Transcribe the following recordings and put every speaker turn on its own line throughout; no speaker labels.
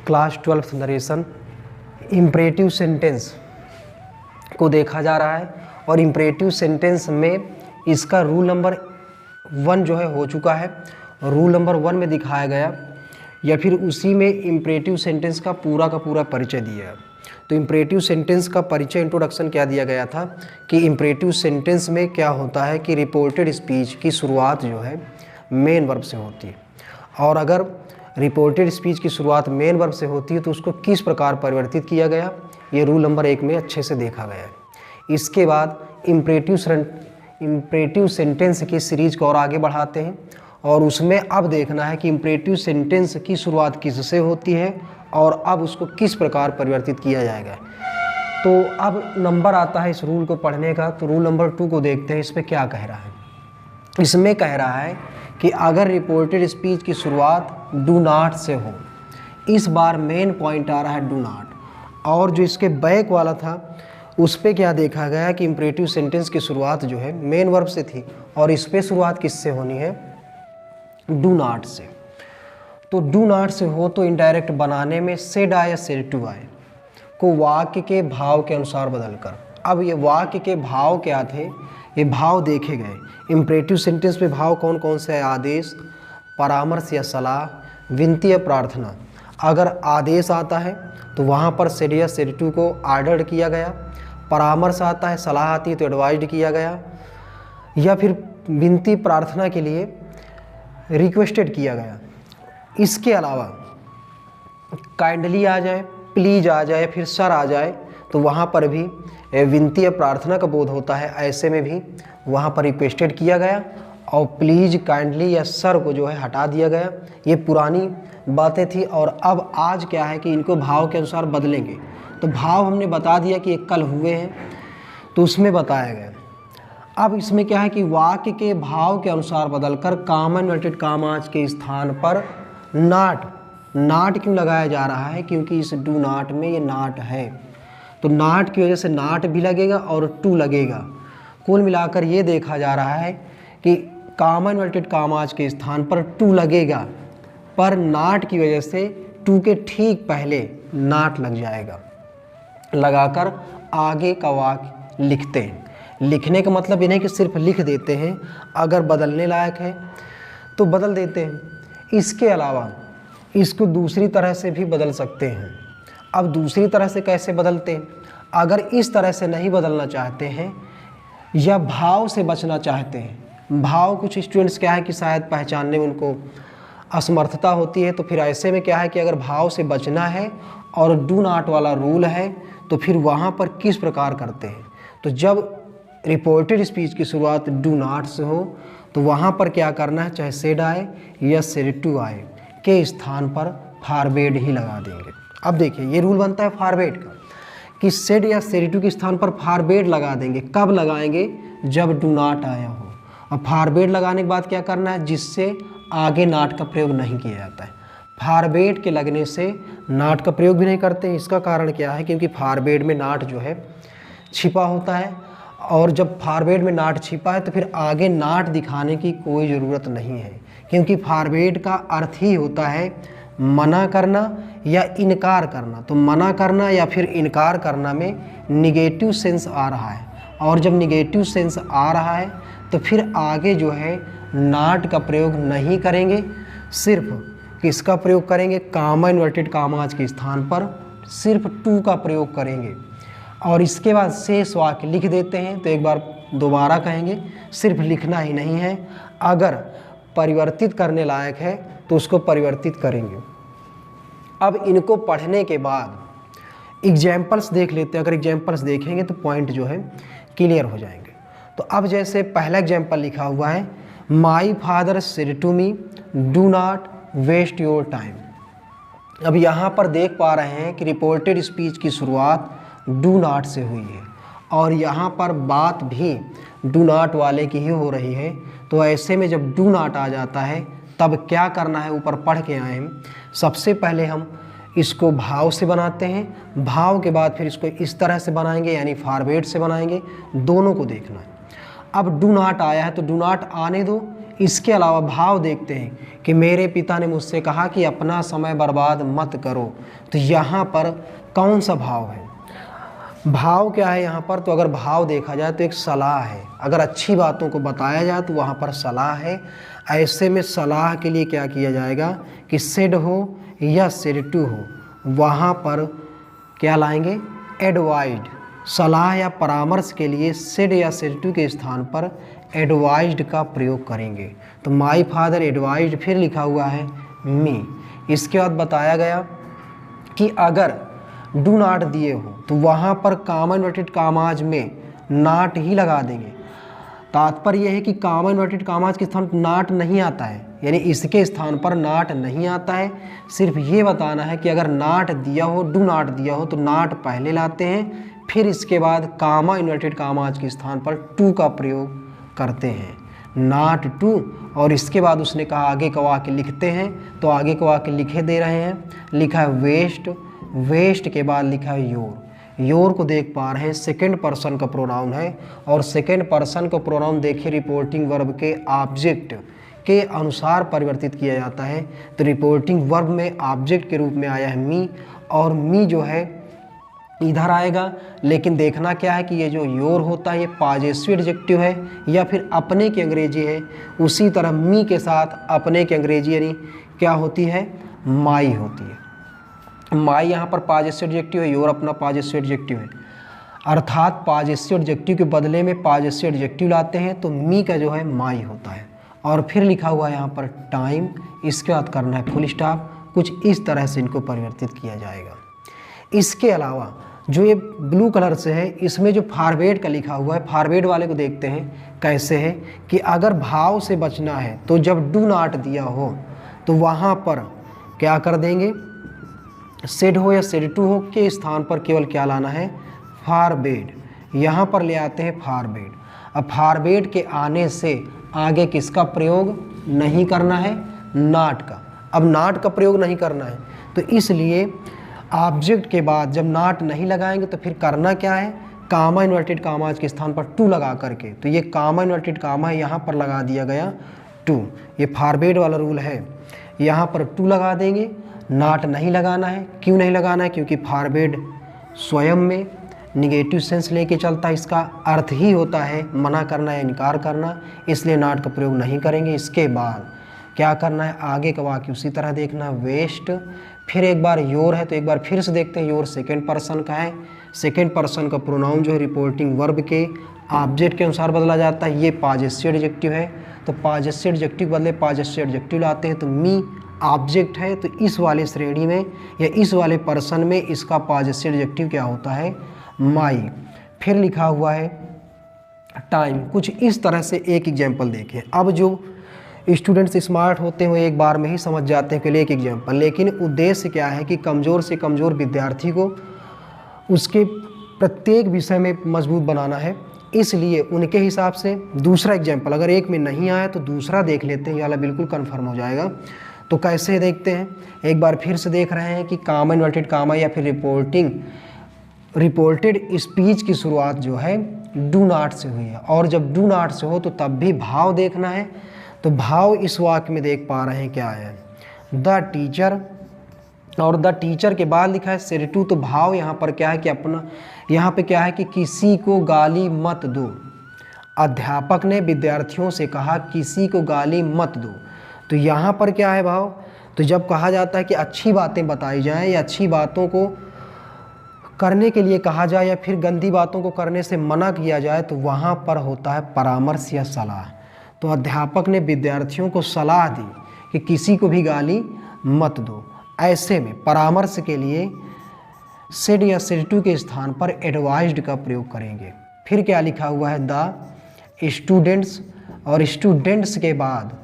Class 12 narration imperative sentence को देखा जा रहा है और इम्परेटिव सेंटेंस में इसका रूल नंबर 1 जो है हो चुका है। रूल नंबर 1 में दिखाया गया या फिर उसी में इम्परेटिव सेंटेंस का पूरा परिचय दिया है। तो इम्परेटिव सेंटेंस का परिचय इंट्रोडक्शन क्या दिया गया था कि इम्परेटिव सेंटेंस में क्या होता है कि रिपोर्टेड स्पीच की शुरुआत जो है मेन वर्ब से होती है, और अगर रिपोर्टेड स्पीच की शुरुआत मेन वर्ब से होती है तो उसको किस प्रकार परिवर्तित किया गया, ये रूल नंबर 1 में अच्छे से देखा गया है। इसके बाद इम्परेटिव सेंटेंस की सीरीज को और आगे बढ़ाते हैं और उसमें अब देखना है कि इम्परेटिव सेंटेंस की शुरुआत किससे होती है और अब उसको किस प्रकार परिवर्तित किया जाएगा। तो अब नंबर आता है इस रूल को पढ़ने का। तो रूल नंबर 2 को देखते हैं, इस पर क्या कह रहा है। इसमें कह रहा है कि अगर रिपोर्टेड स्पीच की शुरुआत डू नॉट से हो, इस बार मेन पॉइंट आ रहा है डू नॉट, और जो इसके बैक वाला था उस पे क्या देखा गया कि इम्परेटिव सेंटेंस की शुरुआत जो है मेन वर्ब से थी और इस पे शुरुआत किससे होनी है, डू नॉट से। तो डू नॉट से हो तो इनडायरेक्ट बनाने में सेड आए या सेड टू आए को वाक्य के भाव के अनुसार बदलकर, अब ये वाक्य के भाव क्या थे, ये भाव देखे गए। इम्परेटिव सेंटेंस में भाव कौन कौन से है, आदेश, परामर्श या सलाह, विनती या प्रार्थना। अगर आदेश आता है तो वहाँ पर सेड या सेड टू को ऑर्डर्ड किया गया, परामर्श आता है, सलाह आती है तो एडवाइज्ड किया गया, या फिर विनती प्रार्थना के लिए रिक्वेस्टेड किया गया। इसके अलावा काइंडली आ जाए, प्लीज आ जाए, फिर सर आ जाए तो वहाँ पर भी विनती या प्रार्थना का बोध होता है, ऐसे में भी वहाँ पर रिक्वेस्टेड किया गया और प्लीज, काइंडली या सर को जो है हटा दिया गया। ये पुरानी बातें थी और अब आज क्या है कि इनको भाव के अनुसार बदलेंगे। तो भाव हमने बता दिया कि एक कल हुए हैं तो उसमें बताया गया। अब इसमें क्या है कि वाक्य के भाव के अनुसार बदलकर कॉमा इन्वर्टेड कॉमास के स्थान पर नॉट क्यों लगाया जा रहा है, क्योंकि इस डू नॉट में ये नॉट है तो नॉट की वजह से नॉट भी लगेगा और टू लगेगा। कुल मिलाकर ये देखा जा रहा है कि कॉमा इन्वर्टेड कॉमास के स्थान पर टू लगेगा, पर नॉट की वजह से टू के ठीक पहले नॉट लग जाएगा, लगाकर आगे का वाक्य लिखते हैं। लिखने का मतलब ये नहीं कि सिर्फ लिख देते हैं, अगर बदलने लायक है तो बदल देते हैं। इसके अलावा इसको दूसरी तरह से भी बदल सकते हैं। अब दूसरी तरह से कैसे बदलते हैं, अगर इस तरह से नहीं बदलना चाहते हैं या भाव से बचना चाहते हैं, भाव कुछ स्टूडेंट्स क्या है कि शायद पहचानने में उनको असमर्थता होती है, तो फिर ऐसे में क्या है कि अगर भाव से बचना है और डू नॉट वाला रूल है तो फिर वहाँ पर किस प्रकार करते हैं। तो जब रिपोर्टेड स्पीच की शुरुआत डू नॉट से हो तो वहाँ पर क्या करना है, चाहे सेड आए या सेड टू आए के स्थान पर फॉरवर्ड ही लगा देंगे। अब देखिए ये रूल बनता है फॉरवर्ड का कि सेड या सेड टू के स्थान पर फॉरवर्ड लगा देंगे। कब लगाएंगे, जब डू नॉट आया हो। और फॉरवर्ड लगाने के बाद क्या करना है, जिससे आगे नॉट का प्रयोग नहीं किया जाता है। फॉरवर्ड के लगने से नॉट का प्रयोग भी नहीं करते हैं। इसका कारण क्या है, क्योंकि फॉरवर्ड में नॉट जो है छिपा होता है और जब फॉरवर्ड में नॉट छिपा है तो फिर आगे नॉट दिखाने की कोई ज़रूरत नहीं है, क्योंकि फॉरवर्ड का अर्थ ही होता है मना करना या इनकार करना। तो मना करना या फिर इनकार करना में निगेटिव सेंस आ रहा है, और जब निगेटिव सेंस आ रहा है तो फिर आगे जो है नॉट का प्रयोग नहीं करेंगे, सिर्फ किसका प्रयोग करेंगे, कॉमा इन्वर्टेड कॉमास के स्थान पर सिर्फ टू का प्रयोग करेंगे। और इसके बाद शेष वाक्य लिख देते हैं। तो एक बार दोबारा कहेंगे, सिर्फ लिखना ही नहीं है, अगर परिवर्तित करने लायक है तो उसको परिवर्तित करेंगे। अब इनको पढ़ने के बाद एग्जाम्पल्स देख लेते हैं। अगर एग्जाम्पल्स देखेंगे तो पॉइंट जो है क्लियर हो जाएंगे। तो अब जैसे पहला एग्जाम्पल लिखा हुआ है, my father said to me do not waste your time. अब यहाँ पर देख पा रहे हैं कि रिपोर्टेड स्पीच की शुरुआत डू नॉट से हुई है और यहाँ पर बात भी डू नॉट वाले की ही हो रही है। तो ऐसे में जब डू नॉट आ जाता है तब क्या करना है, ऊपर पढ़ के आए हैं। सबसे पहले हम इसको भाव से बनाते हैं, भाव के बाद फिर इसको इस तरह से बनाएंगे, यानी फॉरवर्ड से बनाएंगे। दोनों को देखना है। अब डू नॉट आया है तो डू नॉट आने दो। इसके अलावा भाव देखते हैं कि मेरे पिता ने मुझसे कहा कि अपना समय बर्बाद मत करो। तो यहाँ पर कौन सा भाव है? भाव क्या है यहाँ पर? तो अगर भाव देखा जाए तो एक सलाह है। अगर अच्छी बातों को बताया जाए तो वहाँ पर सलाह है। ऐसे में सलाह के लिए क्या किया जाएगा कि सेड हो या सेड टू हो, वहाँ पर क्या लाएंगे? एडवाइज्ड। सलाह या परामर्श के लिए सेड या सेड टू के स्थान पर एडवाइज्ड का प्रयोग करेंगे। तो माई फादर एडवाइज्ड, फिर लिखा हुआ है मी। इसके बाद बताया गया कि अगर डू नॉट दिए हो तो वहाँ पर कॉमा इन्वर्टेड कामाज में नॉट ही लगा देंगे। तात्पर्य यह है कि कॉमा इन्वर्टेड कामाज के स्थान पर नॉट नहीं आता है, यानी इसके स्थान पर नॉट नहीं आता है। सिर्फ ये बताना है कि अगर नॉट दिया हो, डू नॉट दिया हो तो नॉट पहले लाते हैं, फिर इसके बाद कॉमा इन्वर्टेड कामाज के स्थान पर टू का प्रयोग करते हैं, नॉट टू। और इसके बाद उसने कहा आगे का वाक्य लिखते हैं, तो आगे का वाक्य लिखे दे रहे हैं। लिखा है वेस्ट, वेस्ट के बाद लिखा है योर। योर को देख पा रहे हैं सेकंड पर्सन का प्रोनाउन है, और सेकंड पर्सन का प्रोनाउन देखिए रिपोर्टिंग वर्ब के ऑब्जेक्ट के अनुसार परिवर्तित किया जाता है। तो रिपोर्टिंग वर्ब में ऑब्जेक्ट के रूप में आया है मी, और मी जो है इधर आएगा। लेकिन देखना क्या है कि ये जो योर होता है ये पॉजेसिव एडजेक्टिव है या फिर अपने की अंग्रेजी है। उसी तरह मी के साथ अपने की अंग्रेजी यानी क्या होती है? माई होती है। माई यहाँ पर पॉजेसिव एडजेक्टिव है, योर अपना पॉजेसिव एडजेक्टिव है। अर्थात पॉजेसिव एडजेक्टिव के बदले में पॉजेसिव एडजेक्टिव लाते हैं, तो मी का जो है माई होता है। और फिर लिखा हुआ है यहाँ पर टाइम, इसके बाद करना है फुल स्टॉप। कुछ इस तरह से इनको परिवर्तित किया जाएगा। इसके अलावा जो ये ब्लू कलर से है, इसमें जो फॉरवर्ड का लिखा हुआ है, फॉरवर्ड वाले को देखते हैं कैसे है कि अगर भाव से बचना है तो जब डू नॉट दिया हो तो वहाँ पर क्या कर देंगे? सेड हो या सेड टू हो के स्थान पर केवल क्या लाना है? फॉरवर्ड। यहाँ पर ले आते हैं फॉरवर्ड। अब फॉरवर्ड के आने से आगे किसका प्रयोग नहीं करना है? नॉट का। अब नॉट का प्रयोग नहीं करना है, तो इसलिए ऑब्जेक्ट के बाद जब नॉट नहीं लगाएंगे तो फिर करना क्या है? कॉमा इन्वर्टेड कामाज के स्थान पर टू लगा करके, तो ये कॉमा इन्वर्टेड कामा है, यहाँ पर लगा दिया गया टू। ये फॉरवर्ड वाला रूल है, यहाँ पर टू लगा देंगे, नॉट नहीं लगाना है। क्यों नहीं लगाना है? क्योंकि फॉरवर्ड स्वयं में निगेटिव सेंस लेके चलता है। इसका अर्थ ही होता है मना करना या इनकार करना, इसलिए नॉट का प्रयोग नहीं करेंगे। इसके बाद क्या करना है? आगे का वाक्य उसी तरह देखना, वेस्ट। फिर एक बार योर है तो एक बार फिर से देखते हैं। योर सेकंड पर्सन का है, सेकंड पर्सन का प्रोनाउन जो है रिपोर्टिंग वर्ब के ऑब्जेक्ट के अनुसार बदला जाता है। ये पॉजेसिव एडजेक्टिव है, तो पॉजेसिव एडजेक्टिव बदले पॉजेसिव एडजेक्टिव लाते हैं। तो मी ऑब्जेक्ट है, तो इस वाले श्रेणी में या इस वाले पर्सन में इसका पॉजेसिव एडजेक्टिव क्या होता है? माई। फिर लिखा हुआ है टाइम। कुछ इस तरह से एक एग्जाम्पल देखें। अब जो स्टूडेंट्स स्मार्ट होते हैं एक बार में ही समझ जाते हैं कि एक एग्जाम्पल, लेकिन उद्देश्य क्या है कि कमज़ोर से कमज़ोर विद्यार्थी को उसके प्रत्येक विषय में मजबूत बनाना है। इसलिए उनके हिसाब से दूसरा एग्जाम्पल, अगर एक में नहीं आया तो दूसरा देख लेते हैं, ये वाला बिल्कुल कन्फर्म हो जाएगा। तो कैसे देखते हैं? एक बार फिर से देख रहे हैं कि कॉमा इन्वर्टेड कामा या फिर रिपोर्टेड स्पीच की शुरुआत जो है डू नॉट से हुई है, और जब डू नॉट से हो तो तब भी भाव देखना है। तो भाव इस वाक्य में देख पा रहे हैं क्या है? द टीचर, और द टीचर के बाद लिखा है सेड टू। तो भाव यहाँ पर क्या है कि अपना, यहाँ पे क्या है कि किसी को गाली मत दो। अध्यापक ने विद्यार्थियों से कहा किसी को गाली मत दो। तो यहाँ पर क्या है भाव? तो जब कहा जाता है कि अच्छी बातें बताई जाएं या अच्छी बातों को करने के लिए कहा जाए या फिर गंदी बातों को करने से मना किया जाए, तो वहाँ पर होता है परामर्श या सलाह। तो अध्यापक ने विद्यार्थियों को सलाह दी कि किसी को भी गाली मत दो। ऐसे में परामर्श के लिए सेड या सेड टू के स्थान पर एडवाइज्ड का प्रयोग करेंगे। फिर क्या लिखा हुआ है? द स्टूडेंट्स, और स्टूडेंट्स के बाद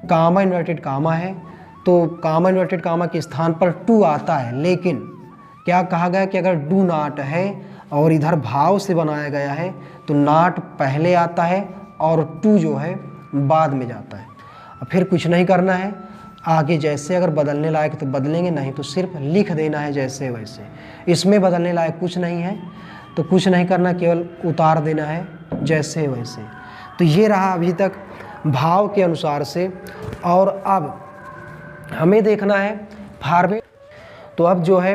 कॉमा इन्वर्टेड कामा है, तो कॉमा इन्वर्टेड कामा के स्थान पर टू आता है। लेकिन क्या कहा गया कि अगर डू नॉट है और इधर भाव से बनाया गया है तो नॉट पहले आता है और टू जो है बाद में जाता है। फिर कुछ नहीं करना है, आगे जैसे अगर बदलने लायक तो बदलेंगे, नहीं तो सिर्फ लिख देना है जैसे वैसे। इसमें बदलने लायक कुछ नहीं है तो कुछ नहीं करना, केवल उतार देना है जैसे वैसे। तो ये रहा अभी तक भाव के अनुसार से। और अब हमें देखना है फॉरवर्ड। तो अब जो है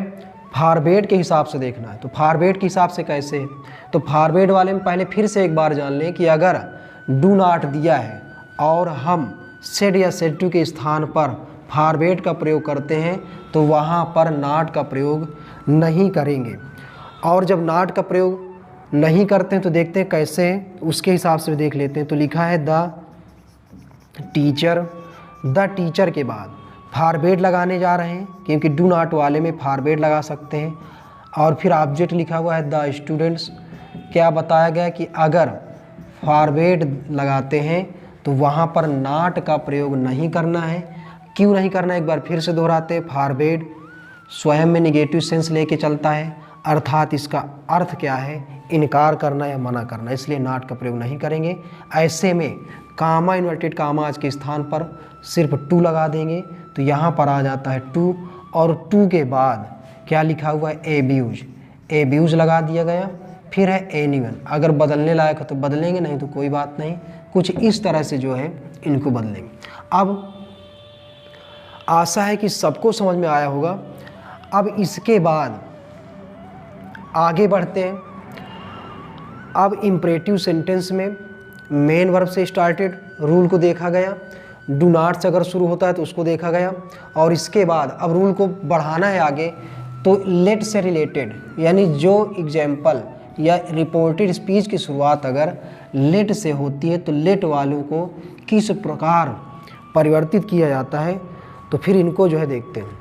फॉरवर्ड के हिसाब से देखना है। तो फॉरवर्ड के हिसाब से कैसे है, तो फॉरवर्ड वाले में पहले फिर से एक बार जान लें कि अगर डू नॉट दिया है और हम सेड या सेड टू के स्थान पर फॉरवर्ड का प्रयोग करते हैं तो वहाँ पर नॉट का प्रयोग नहीं करेंगे। और जब नॉट का प्रयोग नहीं करते हैं तो देखते हैं कैसे है, उसके हिसाब से देख लेते हैं। तो लिखा है द टीचर के बाद फॉरवर्ड लगाने जा रहे हैं, क्योंकि डू नॉट वाले में फॉरवर्ड लगा सकते हैं। और फिर ऑब्जेक्ट लिखा हुआ है द स्टूडेंट्स। क्या बताया गया कि अगर फॉरवर्ड लगाते हैं तो वहाँ पर नॉट का प्रयोग नहीं करना है। क्यों नहीं करना है, एक बार फिर से दोहराते हैं। फॉरवर्ड स्वयं में निगेटिव सेंस लेके चलता है, अर्थात इसका अर्थ क्या है, इनकार करना या मना करना, इसलिए नॉट का प्रयोग नहीं करेंगे। ऐसे में कामा इन्वर्टेड कामाज के स्थान पर सिर्फ टू लगा देंगे। तो यहाँ पर आ जाता है टू, और टू के बाद क्या लिखा हुआ है, एब्यूज लगा दिया गया। फिर है एनीवन, अगर बदलने लायक हो तो बदलेंगे, नहीं तो कोई बात नहीं। कुछ इस तरह से जो है इनको बदलेंगे। अब आशा है कि सबको समझ में आया होगा। अब इसके बाद आगे बढ़ते हैं। अब इम्परेटिव सेंटेंस में मेन वर्ब से स्टार्टेड रूल को देखा गया, डू नॉट से अगर शुरू होता है तो उसको देखा गया। और इसके बाद अब रूल को बढ़ाना है आगे, तो लेट से रिलेटेड, यानी जो एग्जाम्पल या रिपोर्टेड स्पीच की शुरुआत अगर लेट से होती है तो लेट वालों को किस प्रकार परिवर्तित किया जाता है, तो फिर इनको जो है देखते हैं।